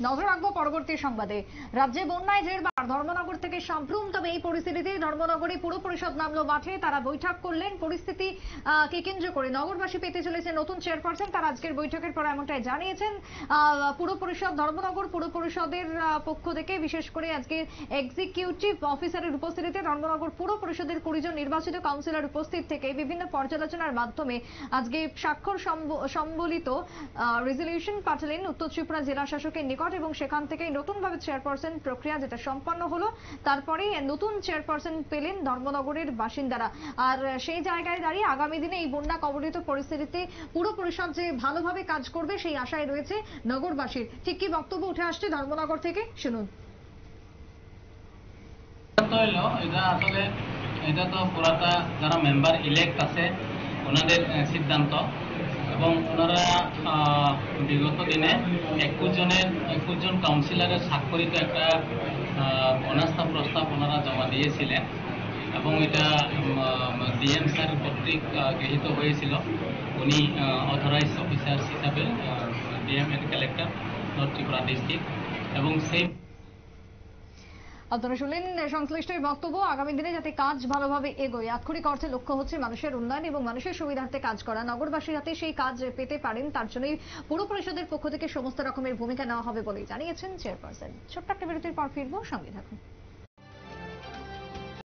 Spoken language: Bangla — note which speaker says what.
Speaker 1: নজর রাখবো পরবর্তী সংবাদে। রাজ্যে বন্যায় জেরবার ধর্মনগর থেকে সাম্প্রুম, তবে এই পরিস্থিতিতে ধর্মনগরে পুর পরিষদ নামলো মাঠে। তারা বৈঠক করলেন পরিস্থিতি কে কেন্দ্র করে। নগরবাসী পেতে চলেছে নতুন চেয়ারপারসন, তারা আজকের বৈঠকের পর এমনটাই জানিয়েছেন। পুর পরিষদ ধর্মনগর পুর পরিষদের পক্ষ থেকে বিশেষ করে আজকে এক্সিকিউটিভ অফিসারের উপস্থিতিতে ধর্মনগর পুর পরিষদের 20 জন নির্বাচিত কাউন্সিলর উপস্থিত থেকে বিভিন্ন পর্যালোচনার মাধ্যমে আজকে স্বাক্ষর সম্বলিত রেজলিউশন পাঠালেন উত্তর ত্রিপুরা জেলা শাসকের নিকট এবং সেখান থেকে নতুনভাবে চেয়ারপারসন প্রক্রিয়া যেটা সম্পন্ন হলো। তারপরে নতুন চেয়ারপারসন পেলেন ধর্মনগরের বাসিন্দারা। আর সেই জায়গায় দাঁড়িয়ে আগামী দিনে এই বন্যা কবলিত পরিস্থিতিতে পুর পরিষদ যে ভালোভাবে কাজ করবে সেই আশায় রয়েছে নগরবাসীর। ঠিক কি বক্তব্য উঠে আসছে ধর্মনগর থেকে, শুনুন।
Speaker 2: এটা তো পুরাটা যারা মেম্বার ইলেক্ট আছে ওনাদের সিদ্ধান্ত, এবং ওনারা বিগত দিনে 21 জন কাউন্সিলরের স্বাক্ষরিত একটা অনাস্থা প্রস্তাব ওনারা জমা দিয়েছিলেন এবং এটা ডিএম স্যার কর্তৃক গৃহীত হয়েছিল। উনি অথরাইজ অফিসার হিসাবে DM and collector north Tripura district, এবং সেই
Speaker 1: আপনারা শুনলেন সংশ্লিষ্ট বক্তব্য। আগামী দিনে যাতে কাজ ভালোভাবে এগোয়, আক্ষরিক অর্থে লক্ষ্য হচ্ছে মানুষের উন্নয়ন এবং মানুষের সুবিধার্থে কাজ করা। নগরবাসী যাতে সেই কাজ পেতে পারেন তার জন্যই পুর পরিষদের পক্ষ থেকে সমস্ত রকমের ভূমিকা নেওয়া হবে বলেই জানিয়েছেন চেয়ারপারসন। ছোট্ট একটা বিরতির পর ফিরবো, সঙ্গে থাকুন।